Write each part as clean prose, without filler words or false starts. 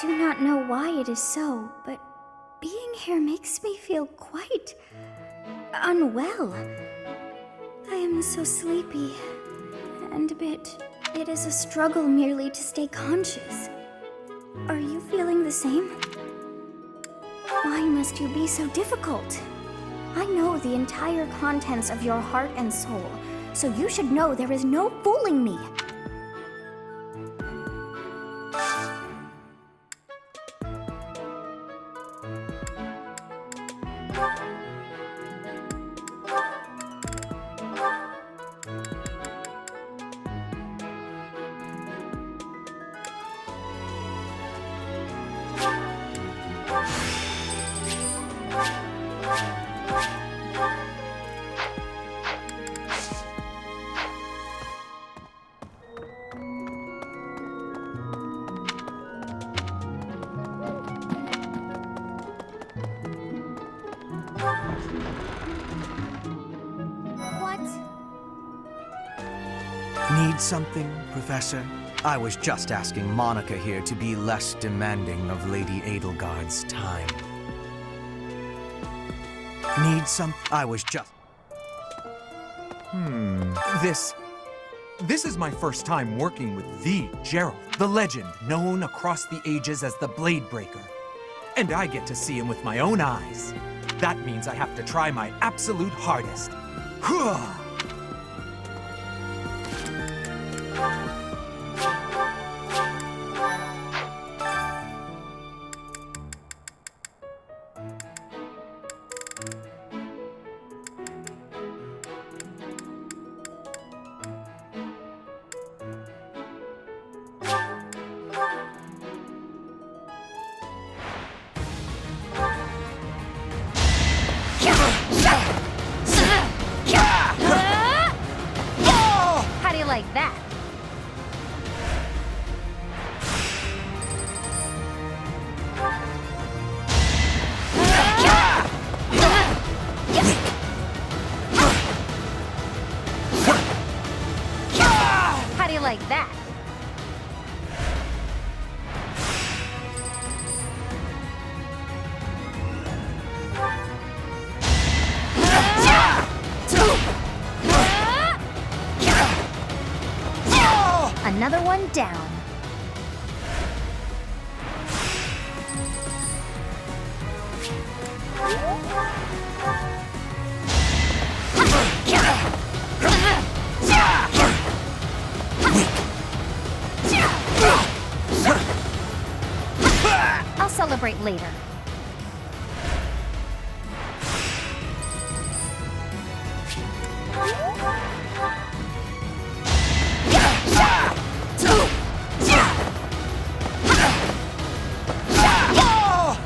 do not know why it is so, but being here makes me feel quite unwell. I am so sleepy and a bit. It is a struggle merely to stay conscious. Are you feeling the same? Why must you be so difficult? I know the entire contents of your heart and soul, so you should know there is no fooling me. Need something, Professor? I was just asking Monica here to be less demanding of Lady Edelgard's time. Need some? I was just... This is my first time working with the Gerald, the legend known across the ages as the Blade Breaker. And I get to see him with my own eyes. That means I have to try my absolute hardest. How do you like that? How do you like that? Another one down. I'll celebrate later.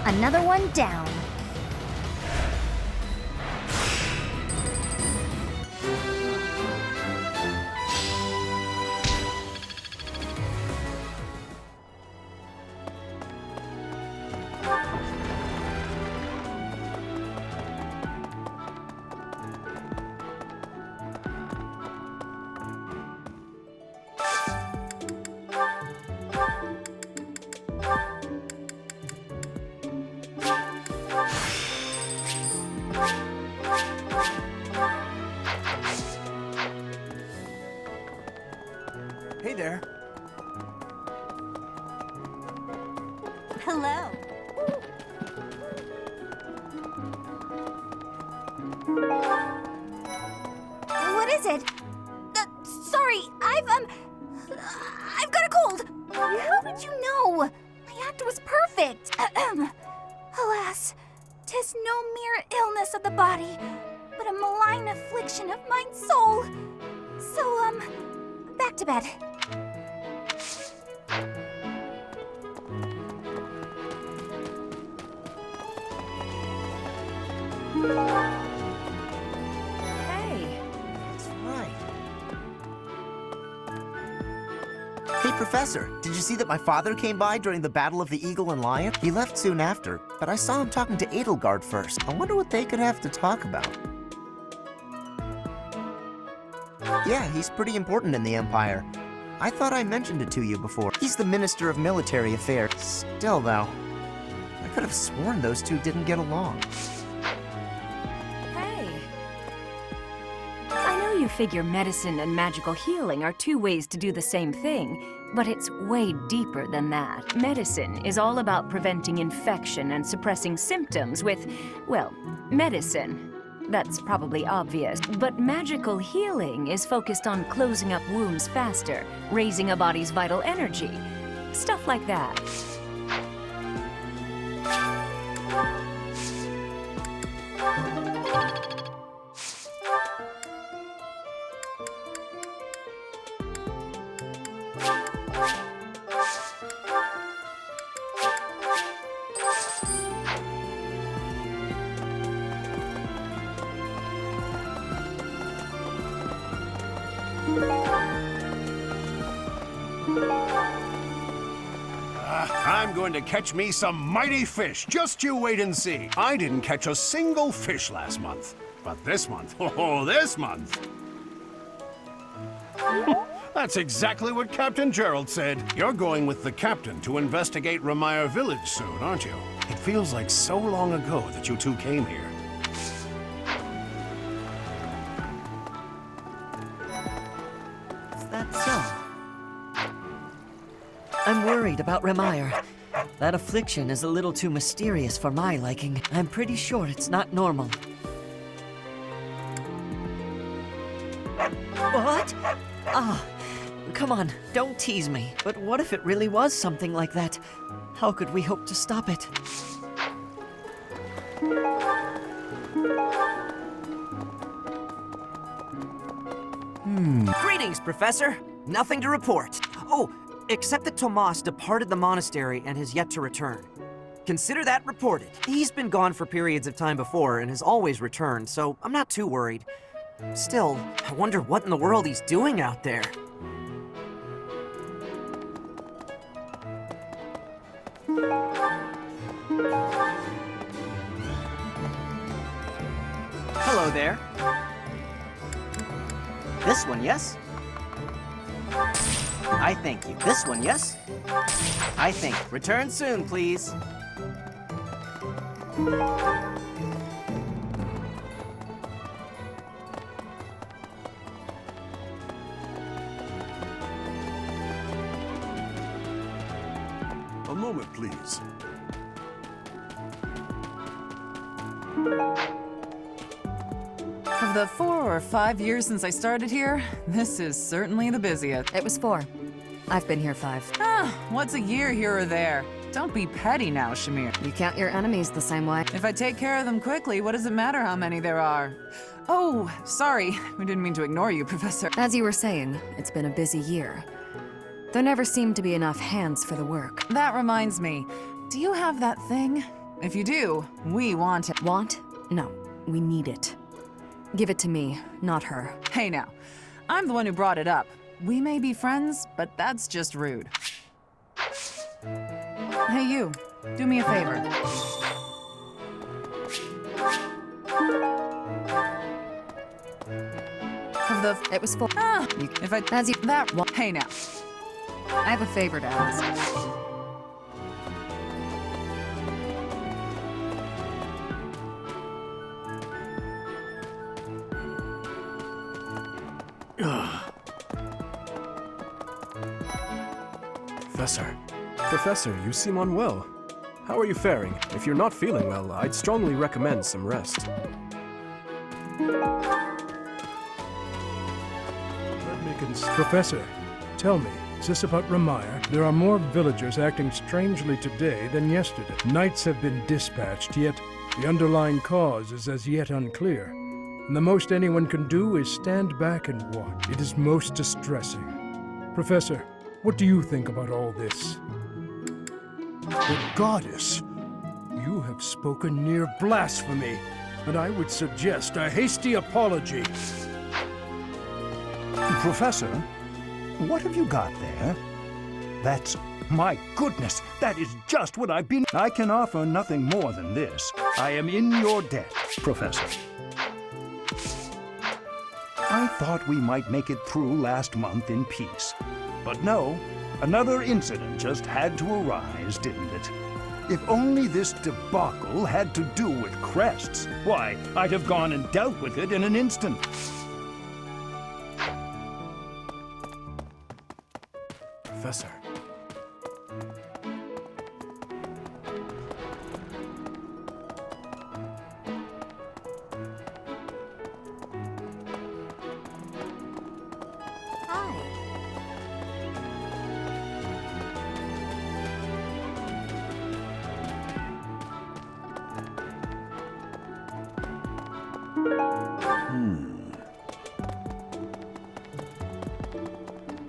Another one down. Hey there. Hello. What is it? Sorry, I've got a cold. How did you know? My act was perfect. Alas, 'tis no mere illness of the body, but a malign affliction of mine soul. So, back to bed. Hey, that's right. Hey, Professor, did you see that my father came by during the Battle of the Eagle and Lion? He left soon after, but I saw him talking to Edelgard first. I wonder what they could have to talk about. Yeah, he's pretty important in the Empire. I thought I mentioned it to you before. He's the Minister of Military Affairs. Still, though, I could have sworn those two didn't get along. Hey. I know you figure medicine and magical healing are two ways to do the same thing, but it's way deeper than that. Medicine is all about preventing infection and suppressing symptoms with, well, medicine. That's probably obvious, but magical healing is focused on closing up wounds faster, raising a body's vital energy. Stuff like that. I'm going to catch me some mighty fish. Just you wait and see. I didn't catch a single fish last month. But this month, oh, this month. That's exactly what Captain Gerald said. You're going with the captain to investigate Remire Village soon, aren't you? It feels like so long ago that you two came here. Is that so? I'm worried about Remire. That affliction is a little too mysterious for my liking. I'm pretty sure it's not normal. What? Ah, come on, don't tease me. But what if it really was something like that? How could we hope to stop it? Greetings, Professor. Nothing to report. Oh, except that Tomas departed the monastery and has yet to return. Consider that reported. He's been gone for periods of time before and has always returned, so I'm not too worried. Still, I wonder what in the world he's doing out there. Hello there. This one, yes? I thank you. This one, yes? I think. Return soon, please. A moment, please. Of the 4 or 5 years since I started here, this is certainly the busiest. It was 4. I've been here 5. Ah, what's a year here or there? Don't be petty now, Shamir. You count your enemies the same way. If I take care of them quickly, what does it matter how many there are? Oh, sorry. We didn't mean to ignore you, Professor. As you were saying, it's been a busy year. There never seemed to be enough hands for the work. That reminds me. Do you have that thing? If you do, we want it. Want? No, we need it. Give it to me, not her. Hey now, I'm the one who brought it up. We may be friends, but that's just rude. Hey you, do me a favor. It was 4. Ah, if I... As you... That one... Hey now. I have a favor to ask. Professor, you seem unwell. How are you faring? If you're not feeling well, I'd strongly recommend some rest. Professor, tell me, is this about Remire? There are more villagers acting strangely today than yesterday. Knights have been dispatched, yet the underlying cause is as yet unclear. And the most anyone can do is stand back and watch. It is most distressing. Professor, what do you think about all this? The goddess! You have spoken near blasphemy, and I would suggest a hasty apology. Professor, what have you got there? That's... my goodness, that is just what I've been... I can offer nothing more than this. I am in your debt, Professor. I thought we might make it through last month in peace. But no, another incident just had to arise, didn't it? If only this debacle had to do with crests, why, I'd have gone and dealt with it in an instant. Professor.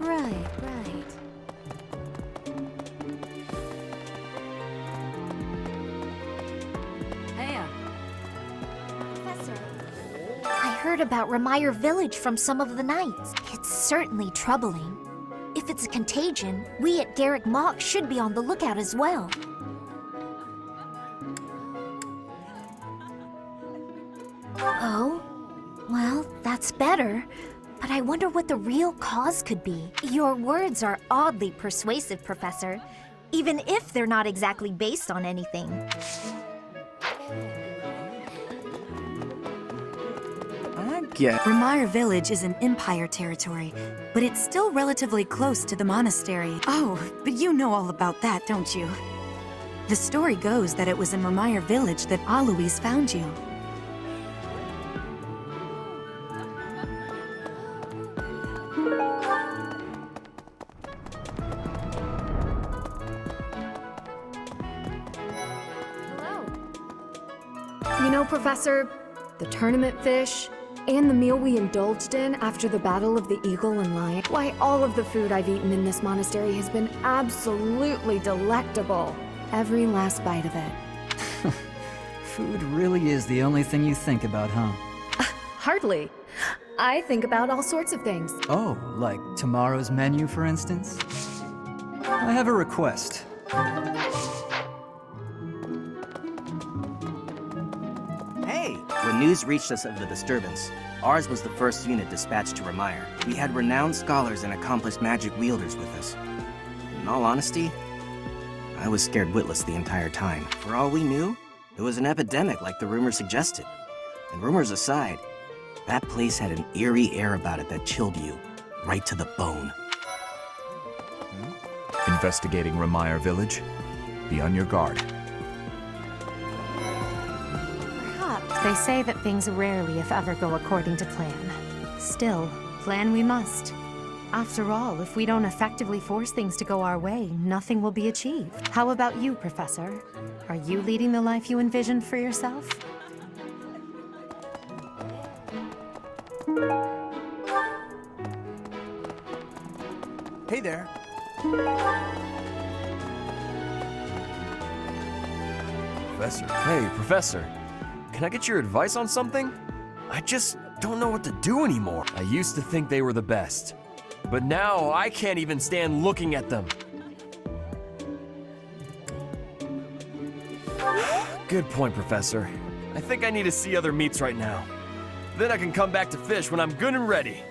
Right. Professor, I heard about Remire Village from some of the knights. It's certainly troubling. If it's a contagion, we at Garrick Mock should be on the lookout as well. Oh? Well, that's better. But I wonder what the real cause could be. Your words are oddly persuasive, Professor, even if they're not exactly based on anything. I get... Remire Village is in Empire territory, but it's still relatively close to the monastery. Oh, but you know all about that, don't you? The story goes that it was in Remire Village that Alois found you. You know, Professor, the tournament fish, and the meal we indulged in after the Battle of the Eagle and Lion, why, all of the food I've eaten in this monastery has been absolutely delectable. Every last bite of it. Food really is the only thing you think about, huh? Hardly. I think about all sorts of things. Oh, like tomorrow's menu, for instance? I have a request. When news reached us of the disturbance, ours was the first unit dispatched to Remire. We had renowned scholars and accomplished magic wielders with us. In all honesty, I was scared witless the entire time. For all we knew, it was an epidemic like the rumors suggested. And rumors aside, that place had an eerie air about it that chilled you right to the bone. Investigating Remire Village? Be on your guard. They say that things rarely, if ever, go according to plan. Still, plan we must. After all, if we don't effectively force things to go our way, nothing will be achieved. How about you, Professor? Are you leading the life you envisioned for yourself? Hey there. Professor. Hey, Professor. Can I get your advice on something? I just don't know what to do anymore. I used to think they were the best, but now I can't even stand looking at them. Good point, Professor. I think I need to see other meats right now. Then I can come back to fish when I'm good and ready.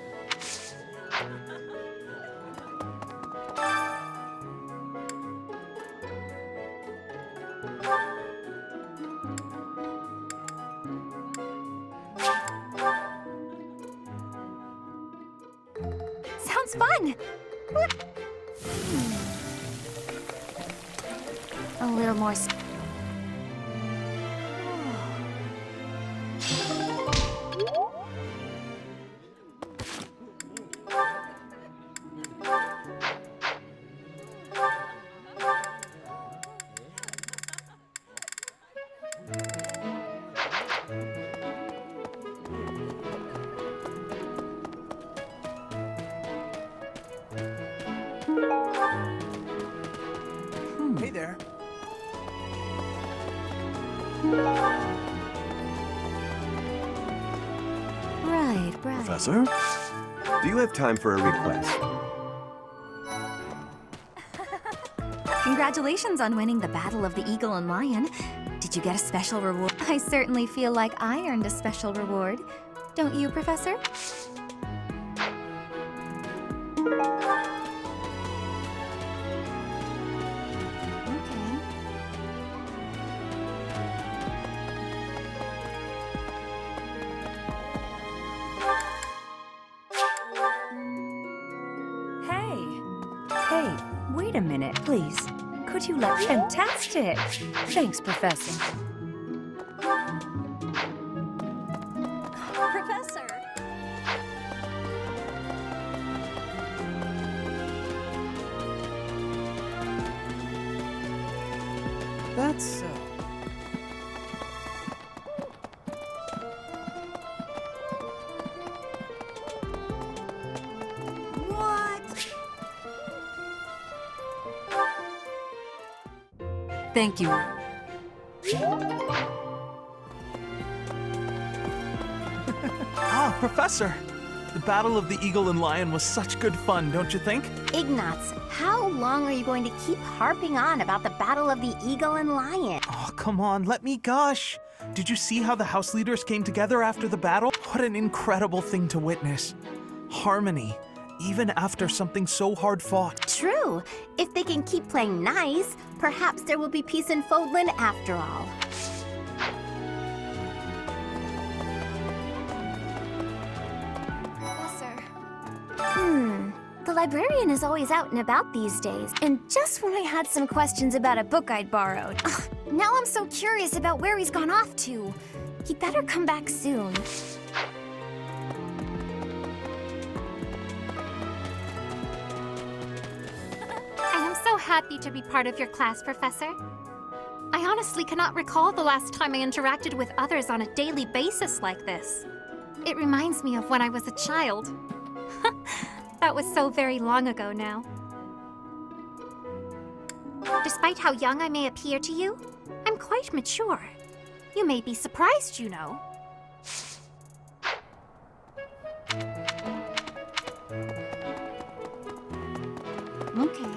Sounds fun! A little more... Hey there. Right. Professor? Do you have time for a request? Congratulations on winning the Battle of the Eagle and Lion. Did you get a special reward? I certainly feel like I earned a special reward. Don't you, Professor? a minute, please. Could you let... Fantastic! Thanks, Professor. Professor! That's so. Thank you. Ah, Professor! The Battle of the Eagle and Lion was such good fun, don't you think? Ignatz, how long are you going to keep harping on about the Battle of the Eagle and Lion? Oh, come on, let me gush! Did you see how the house leaders came together after the battle? What an incredible thing to witness. Harmony, even after something so hard fought. True. If they can keep playing nice, perhaps there will be peace in Fodlan after all. The librarian is always out and about these days, and just when I had some questions about a book I'd borrowed. Ugh, now I'm so curious about where he's gone off to. He better come back soon. I am so happy to be part of your class, Professor. I honestly cannot recall the last time I interacted with others on a daily basis like this. It reminds me of when I was a child. That was so very long ago now. Despite how young I may appear to you, I'm quite mature. You may be surprised, you know. Okay.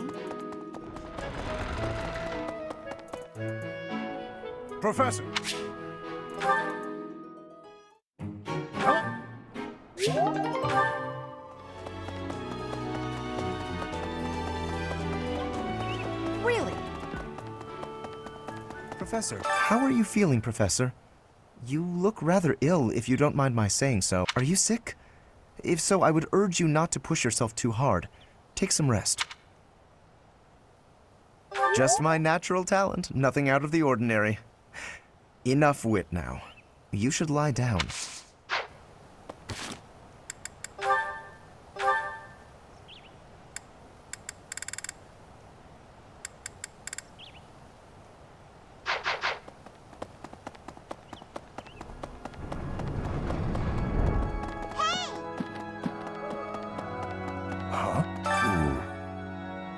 Professor! Really? Professor, how are you feeling, Professor? You look rather ill, if you don't mind my saying so. Are you sick? If so, I would urge you not to push yourself too hard. Take some rest. Just my natural talent, nothing out of the ordinary. Enough wit now. You should lie down.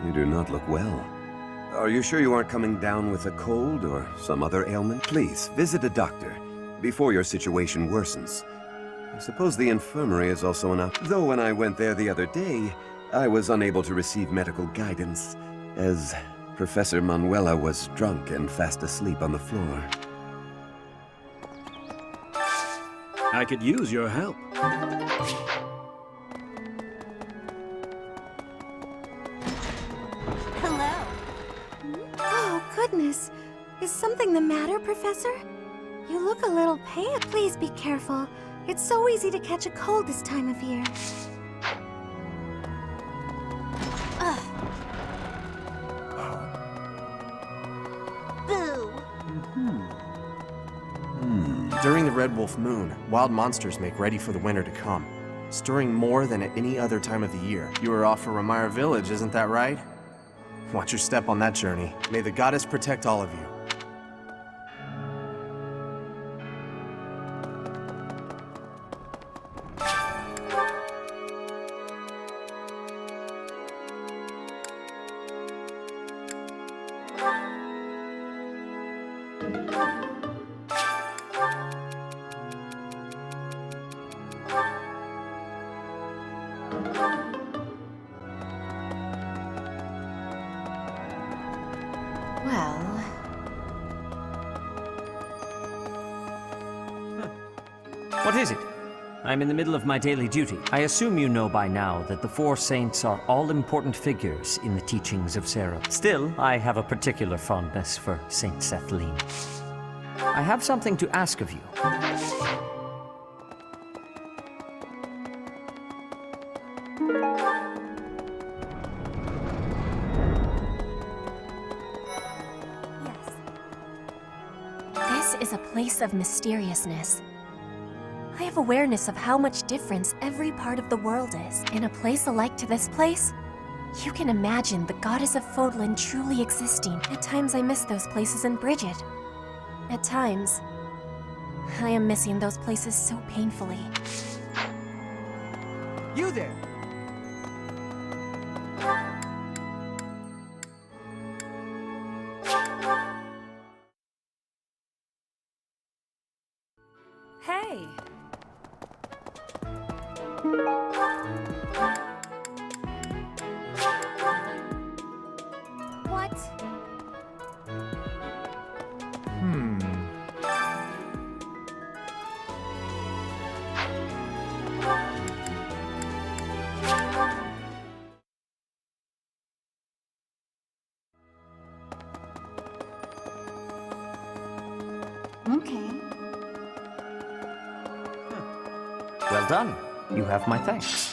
You do not look well. Are you sure you aren't coming down with a cold or some other ailment? Please, visit a doctor before your situation worsens. I suppose the infirmary is also enough. Though when I went there the other day, I was unable to receive medical guidance, as Professor Manuela was drunk and fast asleep on the floor. I could use your help. Oh, goodness. Is something the matter, Professor? You look a little pale. Please be careful. It's so easy to catch a cold this time of year. Boo! During the Red Wolf Moon, wild monsters make ready for the winter to come, stirring more than at any other time of the year. You are off for Remire Village, isn't that right? Watch your step on that journey. May the goddess protect all of you. What is it? I'm in the middle of my daily duty. I assume you know by now that the four saints are all-important figures in the teachings of Sarah. Still, I have a particular fondness for Saint Sethlene. I have something to ask of you. This is a place of mysteriousness. I have awareness of how much difference every part of the world is. In a place alike to this place, you can imagine the goddess of Fodlan truly existing. At times I miss those places in Bridget. At times, I am missing those places so painfully. You there! Hey! What? Okay. Well done. You have my thanks.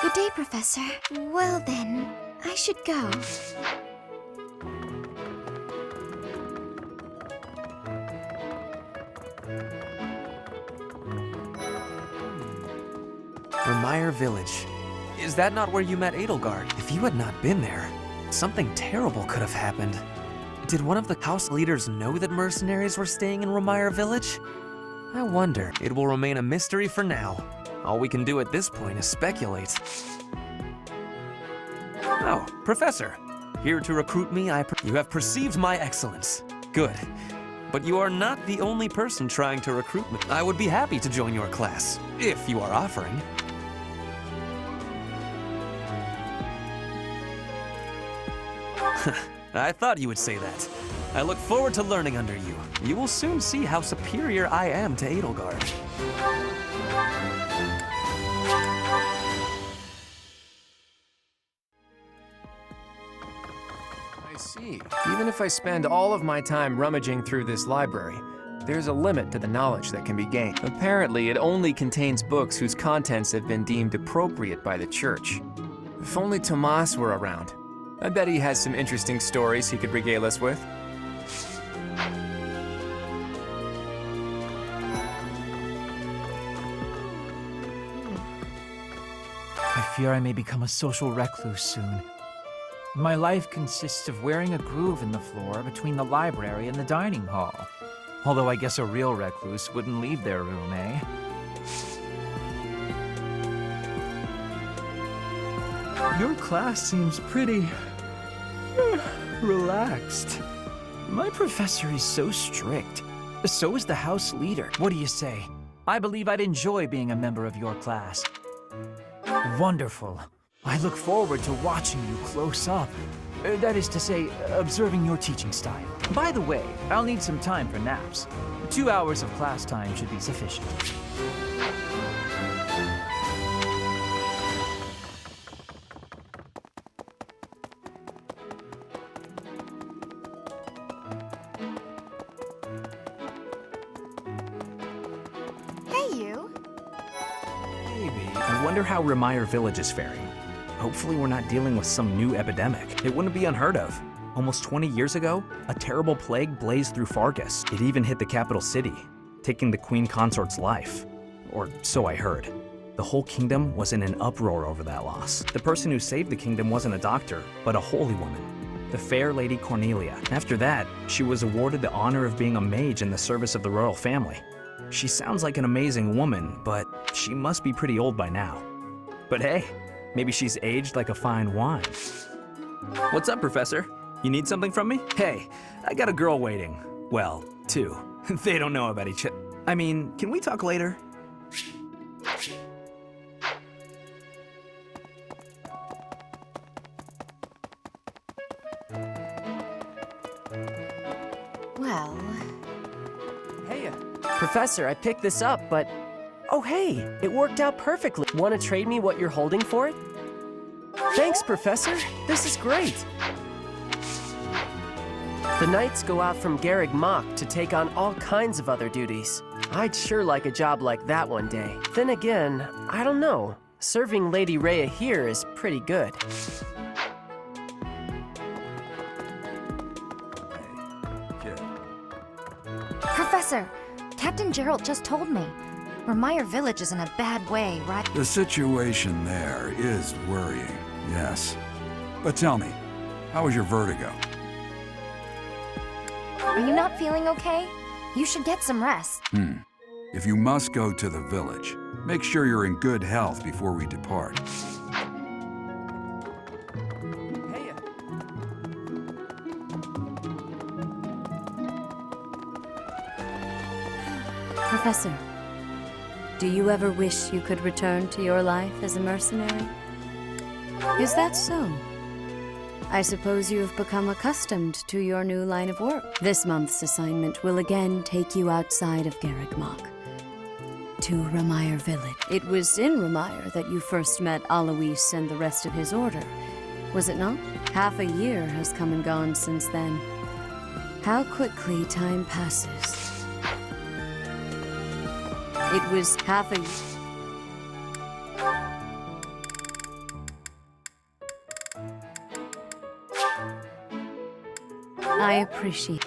Good day, Professor. Well then, I should go. Remire Village. Is that not where you met Edelgard? If you had not been there, something terrible could have happened. Did one of the house leaders know that mercenaries were staying in Remire Village? I wonder. It will remain a mystery for now. All we can do at this point is speculate. Oh, Professor. Here to recruit me, you have perceived my excellence. Good. But you are not the only person trying to recruit me. I would be happy to join your class, if you are offering. I thought you would say that. I look forward to learning under you. You will soon see how superior I am to Edelgard. I see. Even if I spend all of my time rummaging through this library, there's a limit to the knowledge that can be gained. Apparently, it only contains books whose contents have been deemed appropriate by the church. If only Tomas were around. I bet he has some interesting stories he could regale us with. I fear I may become a social recluse soon. My life consists of wearing a groove in the floor between the library and the dining hall. Although I guess a real recluse wouldn't leave their room, eh? Your class seems pretty... relaxed. My professor is so strict. So is the house leader. What do you say? I believe I'd enjoy being a member of your class. Wonderful. I look forward to watching you close up. That is to say, observing your teaching style. By the way, I'll need some time for naps. 2 hours of class time should be sufficient. Hey, you. I wonder how Remire Village is faring. Hopefully we're not dealing with some new epidemic. It wouldn't be unheard of. Almost 20 years ago, a terrible plague blazed through Fargus. It even hit the capital city, taking the Queen Consort's life. Or so I heard. The whole kingdom was in an uproar over that loss. The person who saved the kingdom wasn't a doctor, but a holy woman, the fair Lady Cornelia. After that, she was awarded the honor of being a mage in the service of the royal family. She sounds like an amazing woman, but she must be pretty old by now. But hey, maybe she's aged like a fine wine. What's up, Professor? You need something from me? Hey, I got a girl waiting. Well, two. They don't know about each other. I mean, can we talk later? Well... Hey, Professor, I picked this up, but... Oh hey, it worked out perfectly. Want to trade me what you're holding for it? Thanks, Professor. This is great. The knights go out from Garreg Mach to take on all kinds of other duties. I'd sure like a job like that one day. Then again, I don't know. Serving Lady Rhea here is pretty good. Professor, Captain Gerald just told me. Remire Village is in a bad way, right? The situation there is worrying, yes. But tell me, how was your vertigo? Are you not feeling okay? You should get some rest. If you must go to the village, make sure you're in good health before we depart. Professor, do you ever wish you could return to your life as a mercenary? Is that so? I suppose you have become accustomed to your new line of work. This month's assignment will again take you outside of Garreg Mach, to Remire Village. It was in Remire that you first met Alois and the rest of his order, was it not? Half a year has come and gone since then. How quickly time passes. It was half a... I appreciate...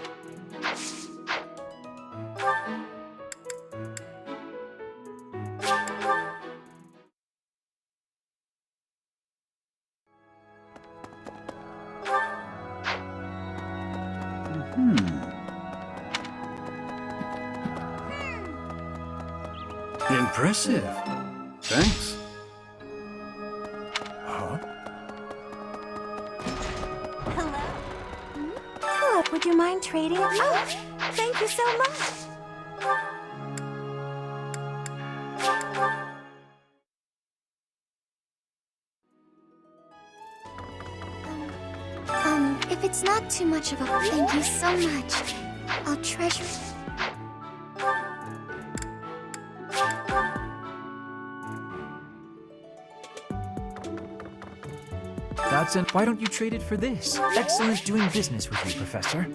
Impressive. Thanks. Hello, would you mind trading? Oh, thank you so much. If it's not too much of a thank you so much. I'll treasure it. That's an... Why don't you trade it for this? Excellent doing business with you, Professor.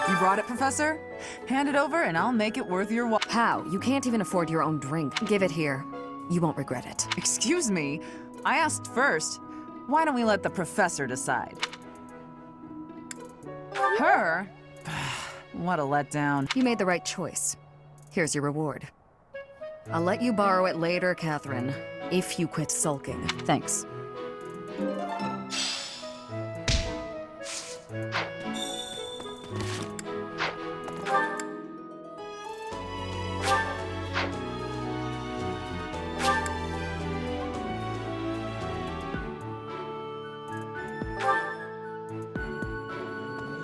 You brought it, Professor? Hand it over and I'll make it worth your while. How? You can't even afford your own drink. Give it here. You won't regret it. Excuse me. I asked first. Why don't we let the Professor decide? Her? What a letdown. You made the right choice. Here's your reward. I'll let you borrow it later, Catherine, if you quit sulking. Thanks.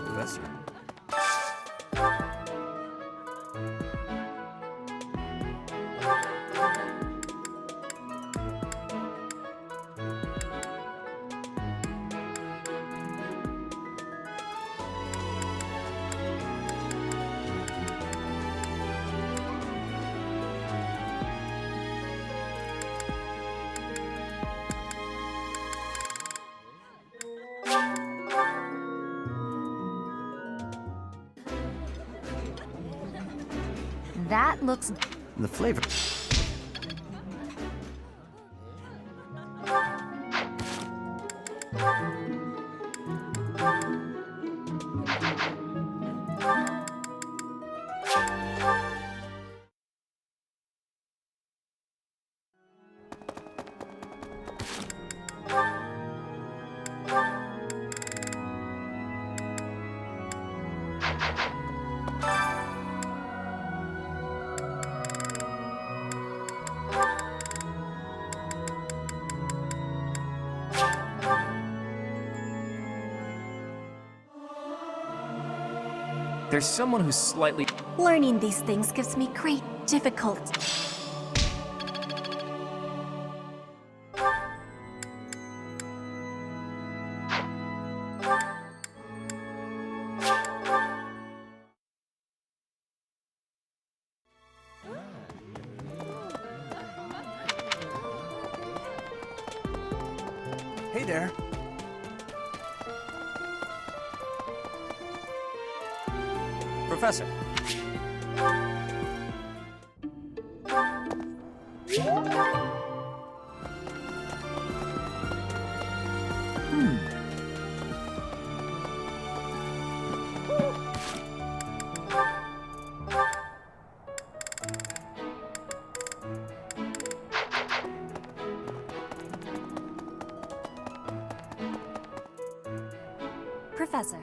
Professor. That looks... The flavor. There's someone who's slightly... Learning these things gives me great difficulty. Hey there. Professor. Professor.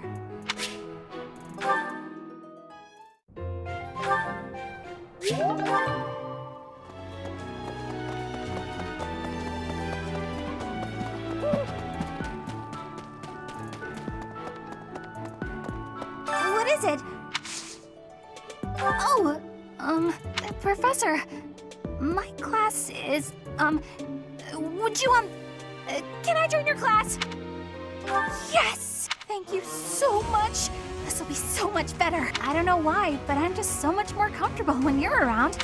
What is it? Oh, Professor, my class is, would you, can I join your class? Yes! Thank you so much. This will be so much better. I don't know why, but I'm just so much more comfortable when you're around.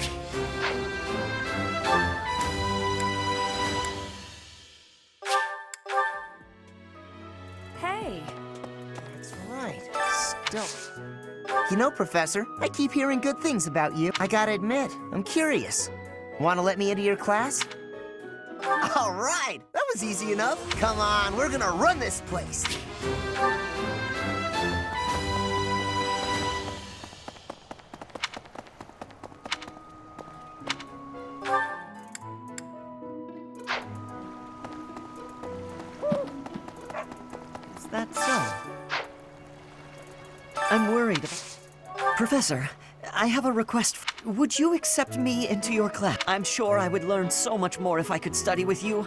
Hey. That's right. Still. You know, Professor, I keep hearing good things about you. I gotta admit, I'm curious. Want to let me into your class? All right, that was easy enough. Come on, we're gonna run this place. Is that so? I'm worried. Professor, I have a request. Would you accept me into your class? I'm sure I would learn so much more if I could study with you.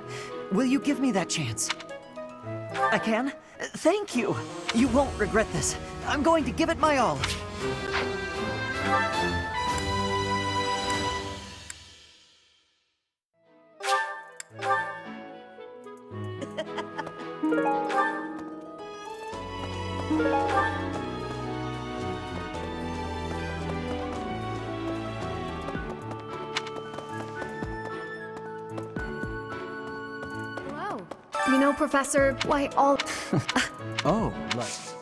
Will you give me that chance? I can? Thank you. You won't regret this. I'm going to give it my all. You know, Professor, why all... Oh, right.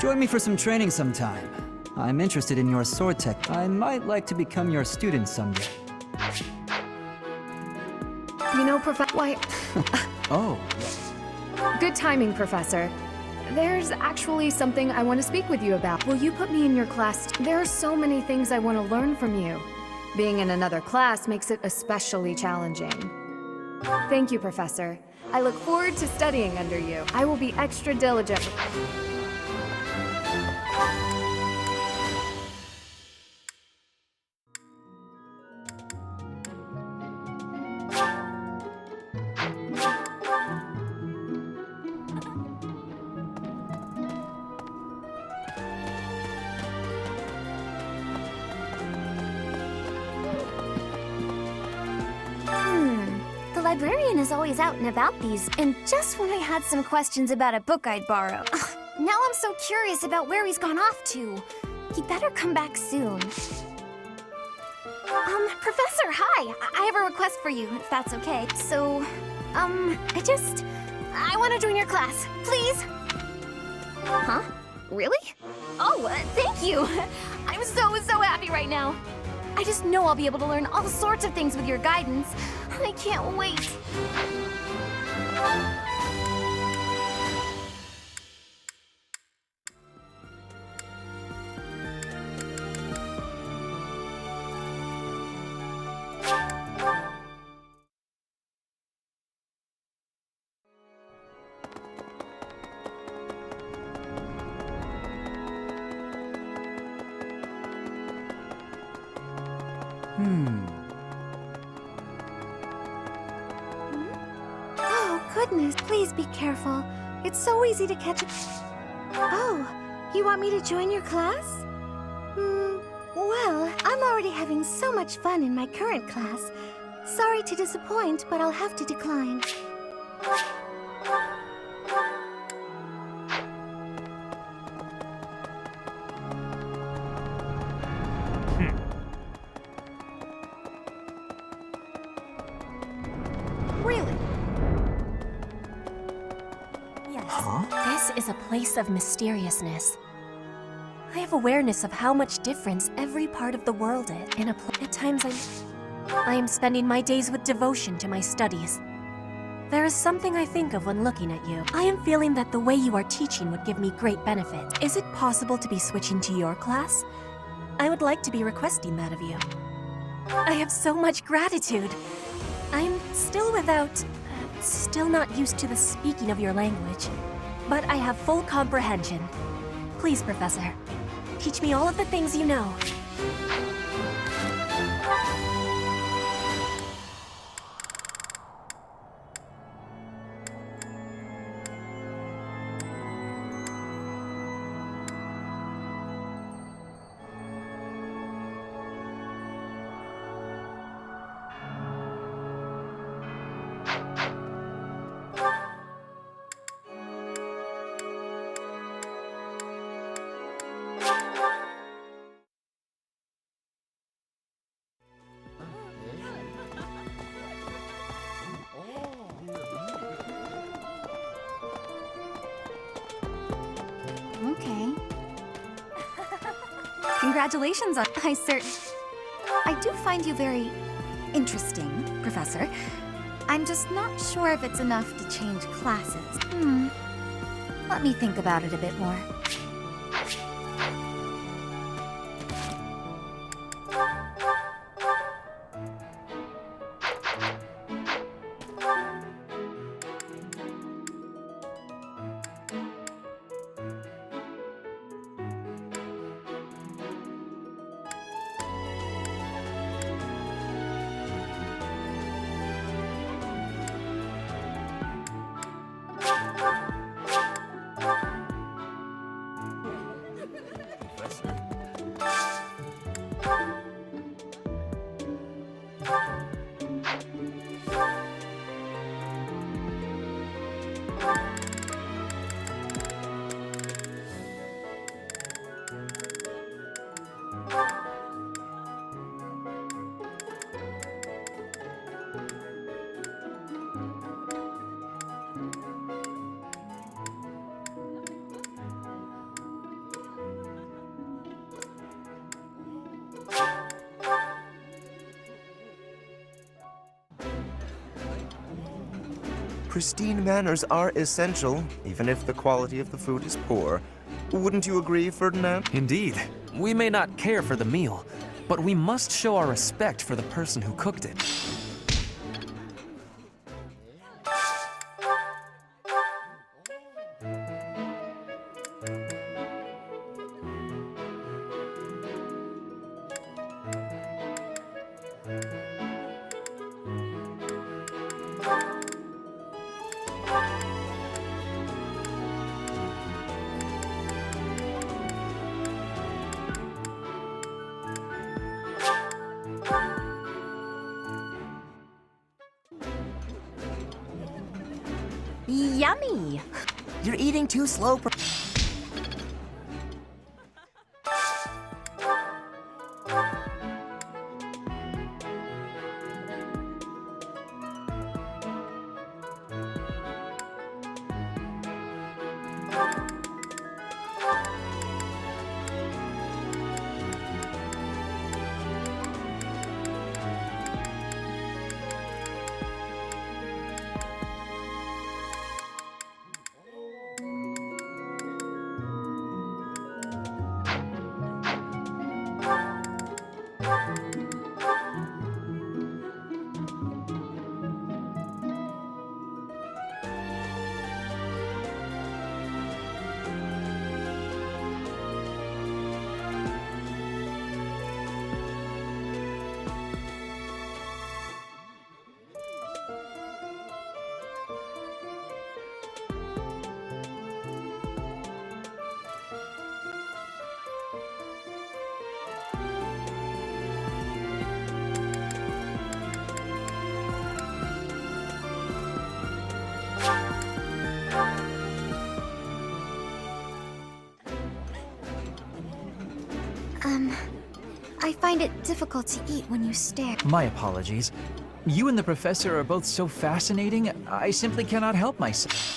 Join me for some training sometime. I'm interested in your sword tech. I might like to become your student someday. You know, why... Oh, Good timing, Professor. There's actually something I want to speak with you about. Will you put me in your class? There are so many things I want to learn from you. Being in another class makes it especially challenging. Thank you, Professor. I look forward to studying under you. I will be extra diligent. librarian is always out and about and just when I had some questions about a book I'd borrow. Now I'm so curious about where he's gone off to. He better come back soon. Professor, hi! I have a request for you, if that's okay. So, I want to join your class, please! Huh? Really? Oh, thank you! I'm so happy right now. I just know I'll be able to learn all sorts of things with your guidance. I can't wait. Oh, goodness, please be careful. It's so easy to catch a... Oh, you want me to join your class? Well, I'm already having so much fun in my current class. Sorry to disappoint, but I'll have to decline. Really? Yes. This is a place of mysteriousness. I have awareness of how much difference every part of the world is. At times I am spending my days with devotion to my studies. There is something I think of when looking at you. I am feeling that the way you are teaching would give me great benefit. Is it possible to be switching to your class? I would like to be requesting that of you. I have so much gratitude. I'm still still not used to the speaking of your language, but I have full comprehension. Please, Professor, teach me all of the things you know. Okay. Congratulations on... I do find you very interesting, Professor. I'm just not sure if it's enough to change classes. Let me think about it a bit more. Pristine manners are essential, even if the quality of the food is poor. Wouldn't you agree, Ferdinand? Indeed. We may not care for the meal, but we must show our respect for the person who cooked it. Yummy! You're eating too slow. I find it difficult to eat when you stare. My apologies. You and the professor are both so fascinating, I simply cannot help myself.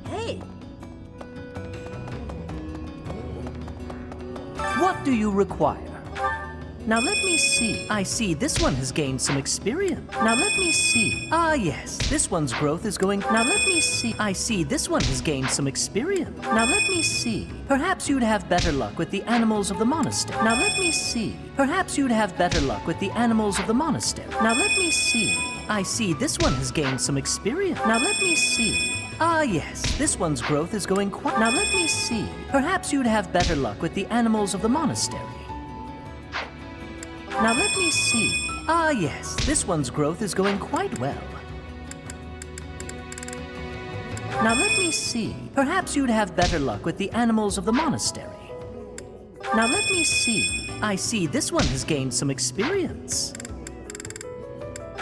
Hey! What do you require? Now let me see. I see this one has gained some experience. Now let me see. Ah yes, this one's growth is going. Now let me see. I see this one has gained some experience. Now let me see. Perhaps you'd have better luck with the animals of the monastery. Now let me see. Perhaps you'd have better luck with the animals of the monastery. Now let me see. I see this one has gained some experience. Now let me see. Ah yes, this one's growth is going quite. Now let me see. Perhaps you'd have better luck with the animals of the monastery. Now let me see. Ah yes, this one's growth is going quite well. Now let me see. Perhaps you'd have better luck with the animals of the monastery. Now let me see. I see this one has gained some experience.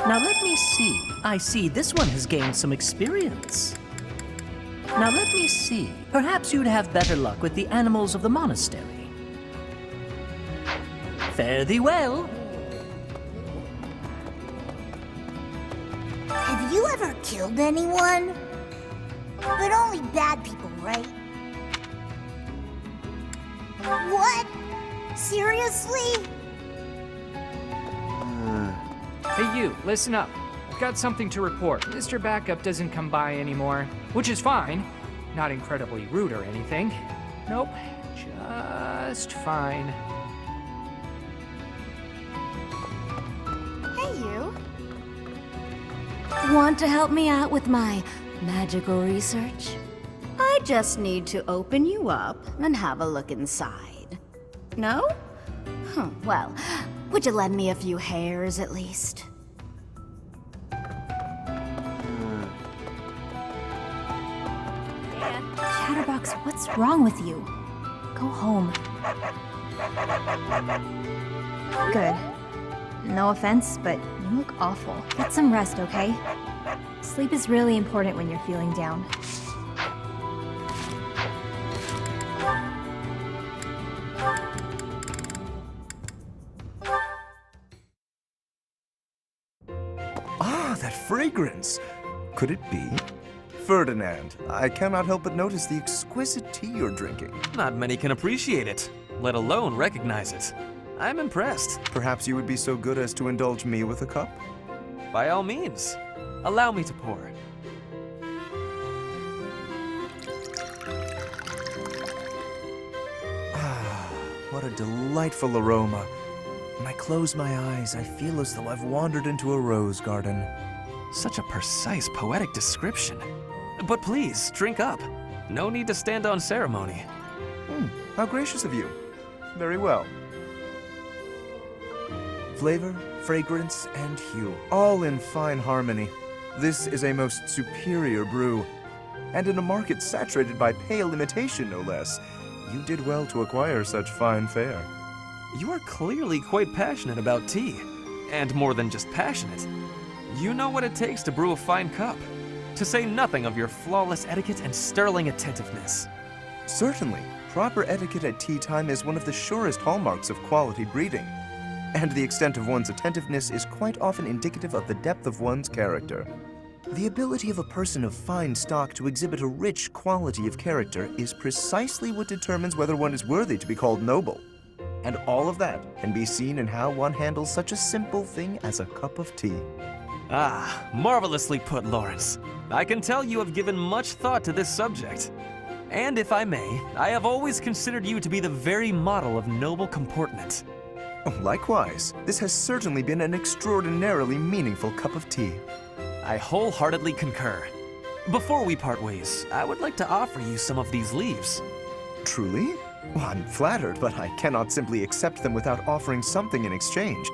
Now let me see. I see this one has gained some experience. Now let me see. Perhaps you'd have better luck with the animals of the monastery. Fare thee well. Have you ever killed anyone? But only bad people, right? What? Seriously? Hey you, listen up. I've got something to report. Mr. Backup doesn't come by anymore, which is fine. Not incredibly rude or anything. Nope, just fine. Hey, you. Want to help me out with my magical research? I just need to open you up and have a look inside. No? Well, would you lend me a few hairs at least? Chatterbox, what's wrong with you? Go home. Good. No offense, but you look awful. Get some rest, okay? Sleep is really important when you're feeling down. Ah, that fragrance! Could it be? Ferdinand, I cannot help but notice the exquisite tea you're drinking. Not many can appreciate it, let alone recognize it. I'm impressed. Perhaps you would be so good as to indulge me with a cup? By all means. Allow me to pour. Ah, what a delightful aroma. When I close my eyes, I feel as though I've wandered into a rose garden. Such a precise, poetic description. But please, drink up. No need to stand on ceremony. How gracious of you. Very well. Flavor, fragrance, and hue, all in fine harmony. This is a most superior brew. And in a market saturated by pale imitation, no less. You did well to acquire such fine fare. You are clearly quite passionate about tea. And more than just passionate. You know what it takes to brew a fine cup. To say nothing of your flawless etiquette and sterling attentiveness. Certainly. Proper etiquette at tea time is one of the surest hallmarks of quality breeding. And the extent of one's attentiveness is quite often indicative of the depth of one's character. The ability of a person of fine stock to exhibit a rich quality of character is precisely what determines whether one is worthy to be called noble. And all of that can be seen in how one handles such a simple thing as a cup of tea. Ah, marvelously put, Lawrence. I can tell you have given much thought to this subject. And if I may, I have always considered you to be the very model of noble comportment. Likewise, this has certainly been an extraordinarily meaningful cup of tea. I wholeheartedly concur. Before we part ways, I would like to offer you some of these leaves. Truly? Well, I'm flattered, but I cannot simply accept them without offering something in exchange.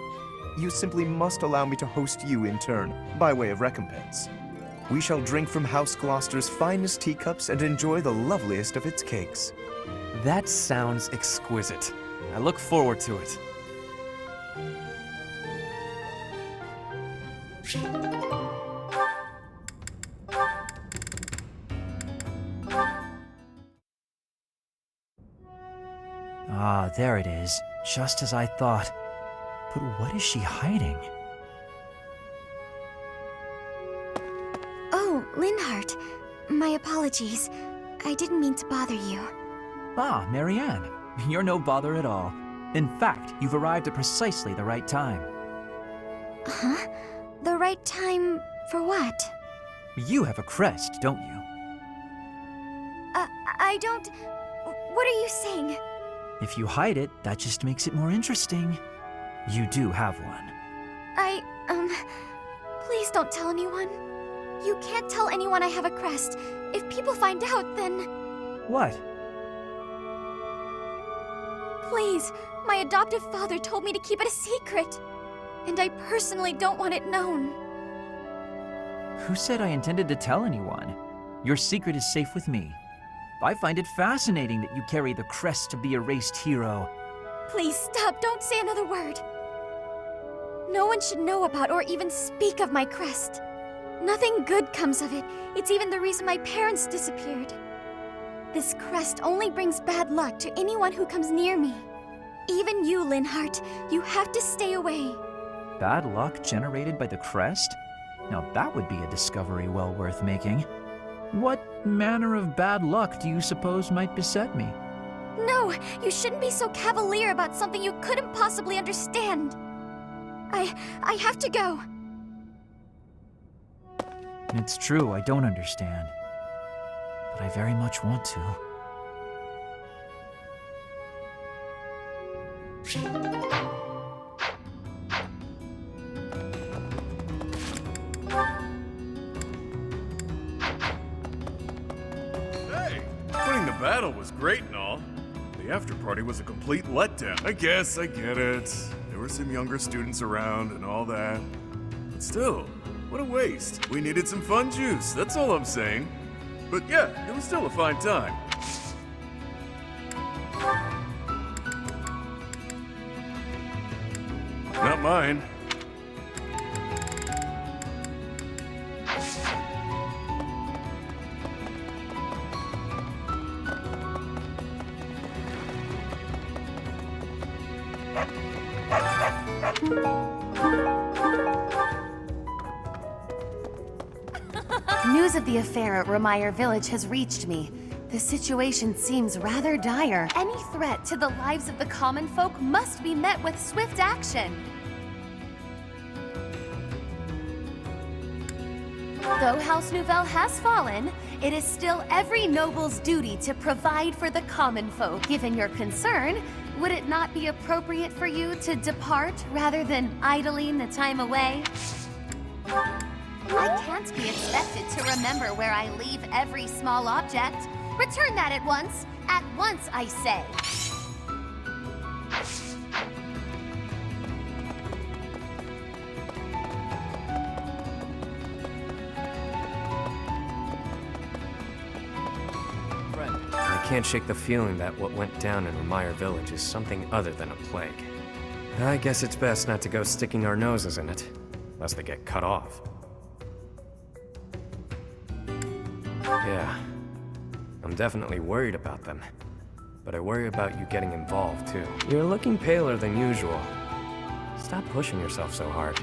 You simply must allow me to host you in turn, by way of recompense. We shall drink from House Gloucester's finest teacups and enjoy the loveliest of its cakes. That sounds exquisite. I look forward to it. Ah, there it is. Just as I thought. But what is she hiding? Oh, Linhardt. My apologies. I didn't mean to bother you. Ah, Marianne. You're no bother at all. In fact, you've arrived at precisely the right time. Huh? The right time for what? You have a crest, don't you? I don't... What are you saying? If you hide it, that just makes it more interesting. You do have one. Please don't tell anyone. You can't tell anyone I have a crest. If people find out, then... What? Please, my adoptive father told me to keep it a secret. And I personally don't want it known. Who said I intended to tell anyone? Your secret is safe with me. I find it fascinating that you carry the crest of the erased hero. Please stop, don't say another word. No one should know about or even speak of my crest. Nothing good comes of it. It's even the reason my parents disappeared. This crest only brings bad luck to anyone who comes near me. Even you, Linhardt, you have to stay away. Bad luck generated by the crest? Now that would be a discovery well worth making. What manner of bad luck do you suppose might beset me? No, you shouldn't be so cavalier about something you couldn't possibly understand. I have to go. It's true, I don't understand. But I very much want to. Hey, winning the battle was great and all. The after party was a complete letdown. I guess, I get it. There were some younger students around and all that. But still, what a waste. We needed some fun juice, that's all I'm saying. But yeah, it was still a fine time. Not mine. News of the affair at Remire Village has reached me. The situation seems rather dire. Any threat to the lives of the common folk must be met with swift action. Though House Nouvelle has fallen, it is still every noble's duty to provide for the common folk. Given your concern, would it not be appropriate for you to depart rather than idling the time away? I can't be expected to remember where I leave every small object. Return that at once. At once, I say. I can't shake the feeling that what went down in Remire Village is something other than a plague. I guess it's best not to go sticking our noses in it, lest they get cut off. Yeah, I'm definitely worried about them, but I worry about you getting involved too. You're looking paler than usual. Stop pushing yourself so hard.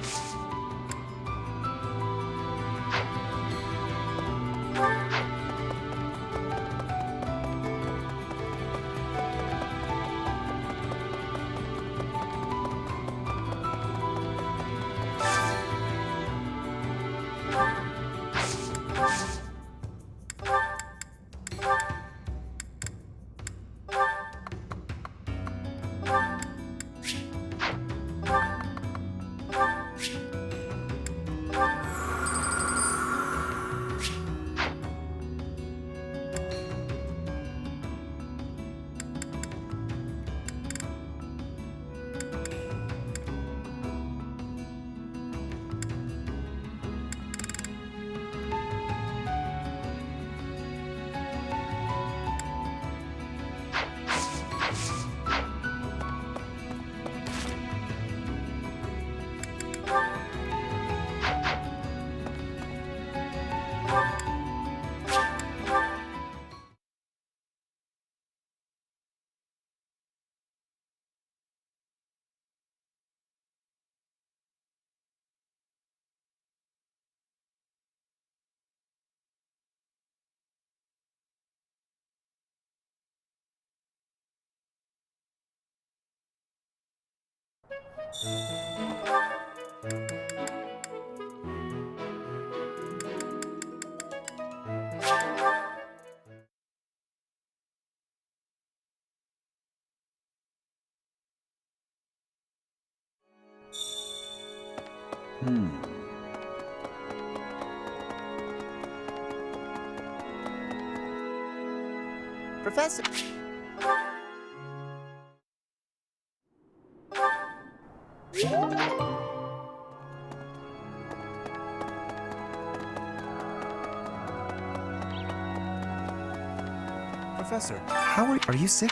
Professor. Professor, are you sick?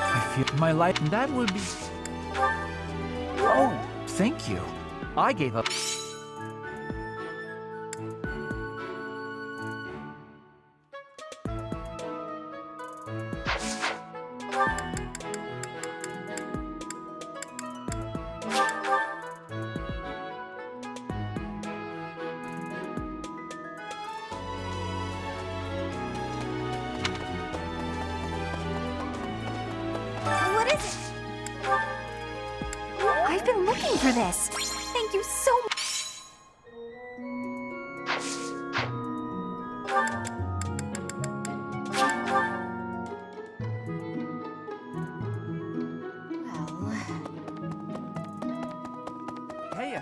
I feel my life. That would be. Oh, thank you. I gave up. What is it? I've been looking for this. Thank you so much. Hey.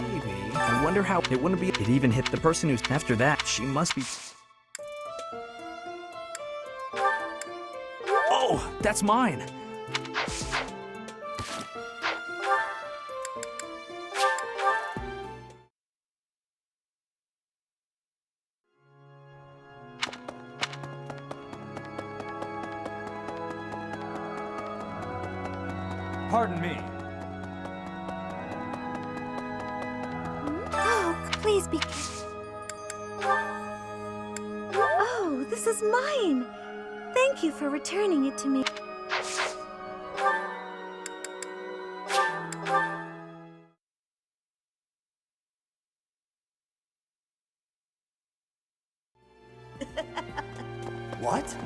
Maybe. I wonder how it wouldn't be. It even hit the person who's after that. She must be. Oh, that's mine. Pardon me. Oh, please be. Oh, this is mine. Thank you for returning it to me. What?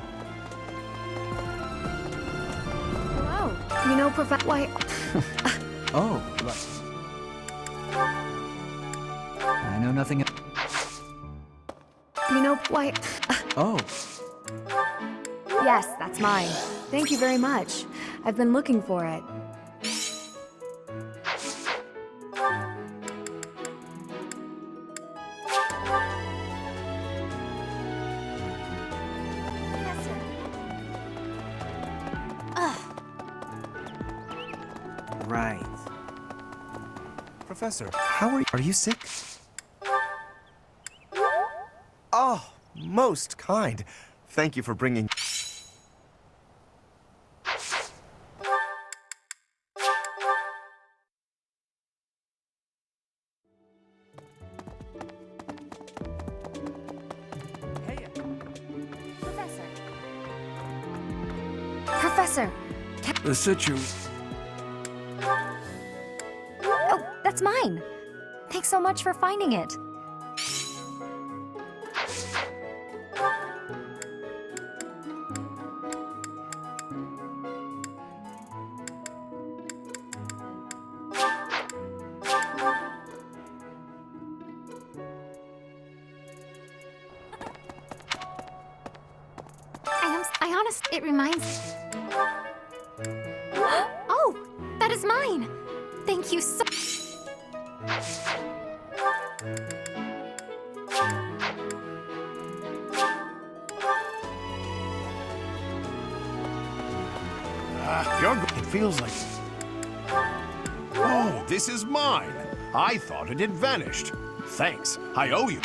Hello. You know, why... Oh, I know nothing. You know, why... Oh, Yes, that's mine. Thank you very much. I've been looking for it. Right. Professor, how are you? Are you sick? Oh, most kind. Thank you for bringing... Professor! The Oh, that's mine! Thanks so much for finding it. It reminds... Oh, that is mine! Thank you so... It feels like... Oh, this is mine. I thought it had vanished. Thanks. I owe you.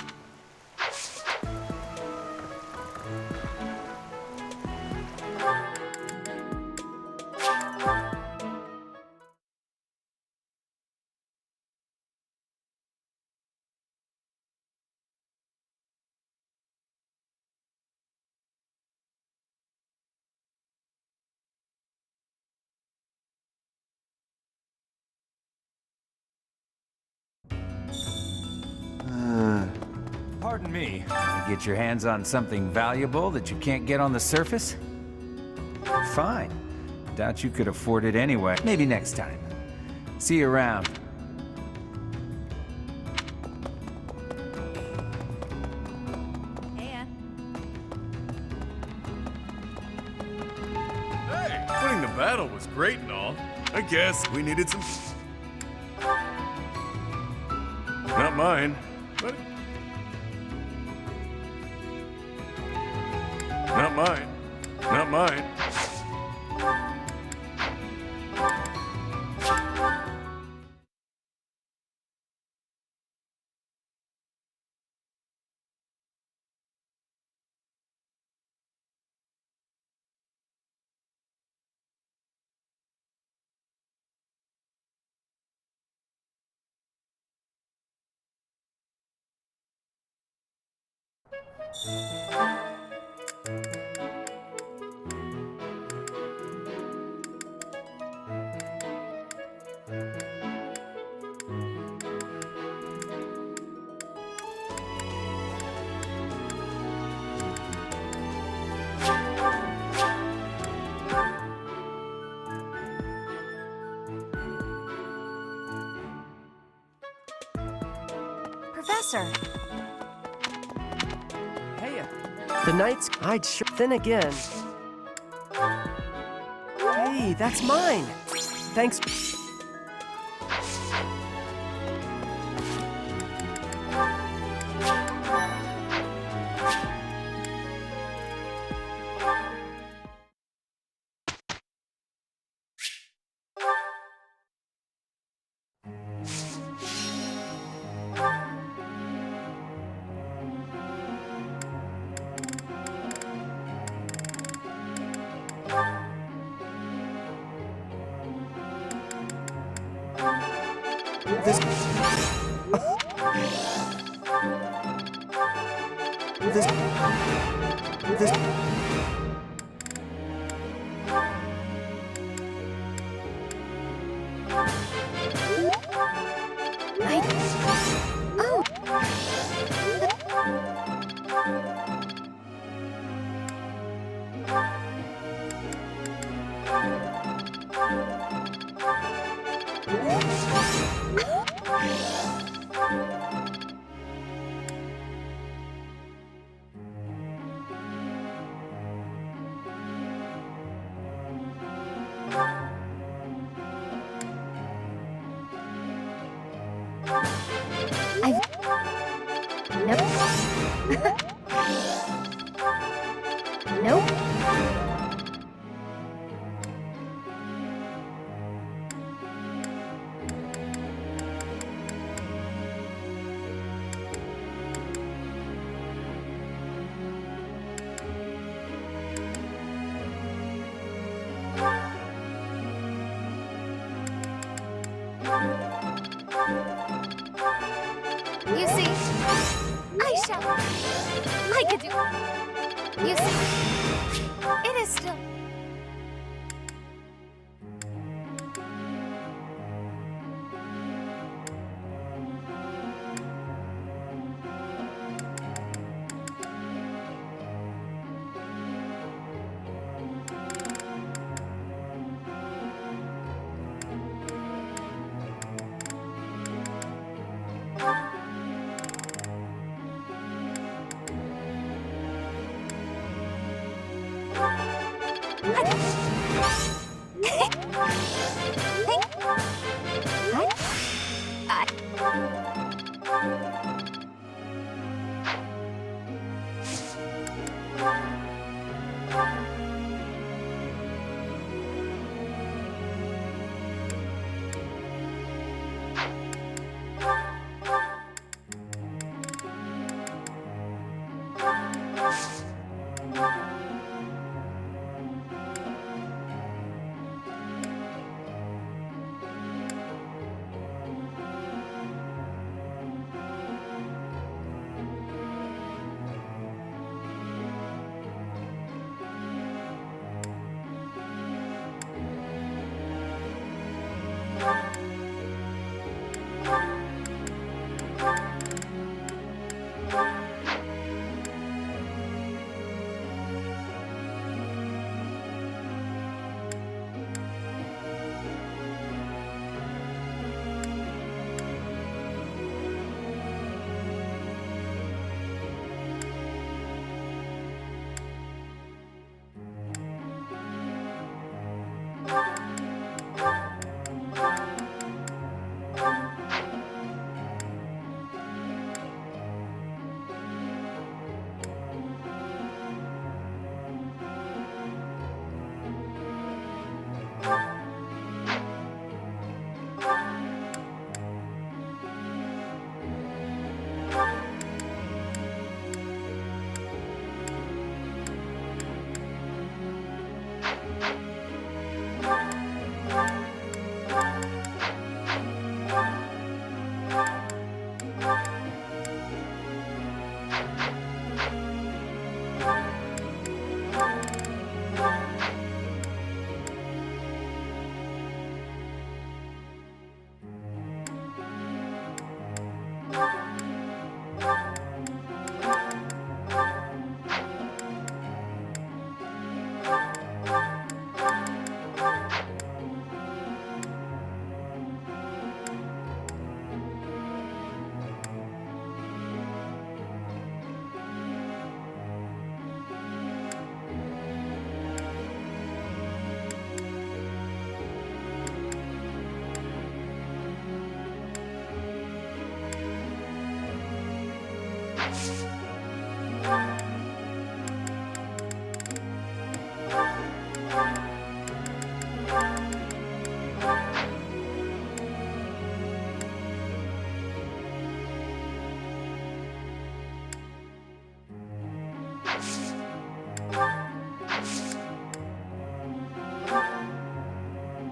Pardon me. You get your hands on something valuable that you can't get on the surface? Fine. Doubt you could afford it anyway. Maybe next time. See you around. Hey, winning the battle was great and all. I guess we needed some... Not mine, but... Not mine. Not mine. Professor! Hey, the night's... I'd sure... Then again... Hey, that's mine! Thanks... Nope. You see, I shall. I could do. You see, it is still.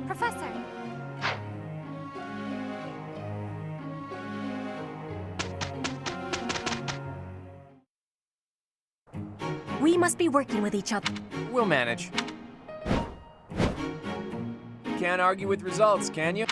Professor. We must be working with each other. We'll manage. Can't argue with results, can you?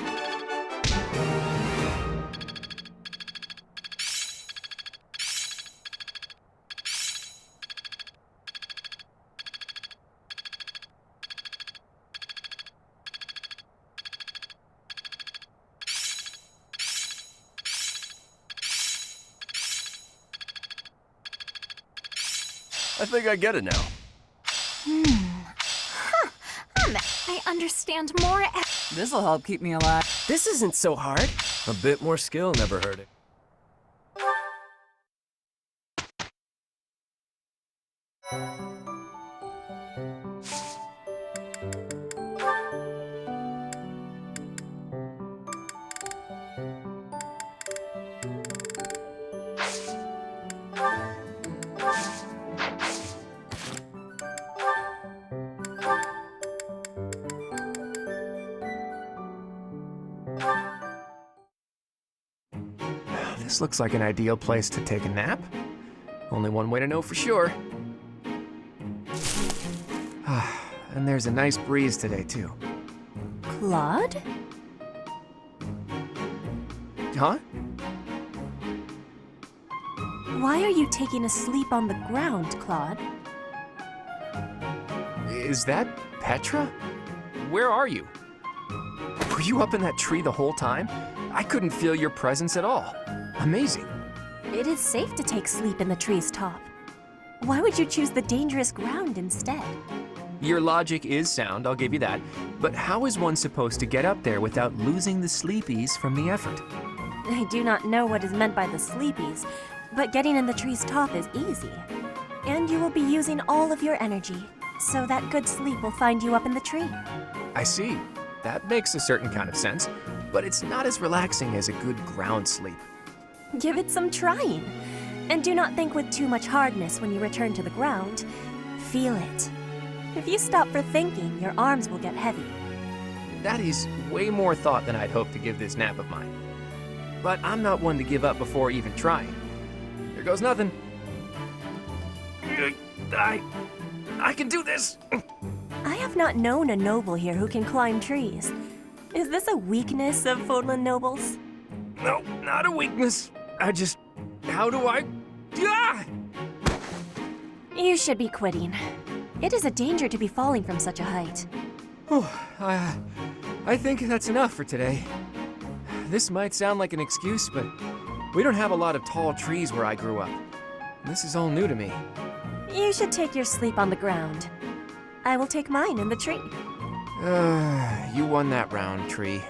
I think I get it now. I understand more. This'll help keep me alive. This isn't so hard. A bit more skill never hurt it. This looks like an ideal place to take a nap. Only one way to know for sure. And there's a nice breeze today, too. Claude? Huh? Why are you taking a sleep on the ground, Claude? Is that Petra? Where are you? Were you up in that tree the whole time? I couldn't feel your presence at all. Amazing. It is safe to take sleep in the tree's top. Why would you choose the dangerous ground instead? Your logic is sound, I'll give you that. But how is one supposed to get up there without losing the sleepies from the effort? I do not know what is meant by the sleepies, but getting in the tree's top is easy. And you will be using all of your energy, so that good sleep will find you up in the tree. I see. That makes a certain kind of sense, but it's not as relaxing as a good ground sleep. Give it some trying. And do not think with too much hardness when you return to the ground. Feel it. If you stop for thinking, your arms will get heavy. That is way more thought than I'd hoped to give this nap of mine. But I'm not one to give up before even trying. Here goes nothing. I can do this! I have not known a noble here who can climb trees. Is this a weakness of Fodlan nobles? No, not a weakness. How do I... Ah! You should be quitting. It is a danger to be falling from such a height. I think that's enough for today. This might sound like an excuse, but we don't have a lot of tall trees where I grew up. This is all new to me. You should take your sleep on the ground. I will take mine in the tree. You won that round, tree.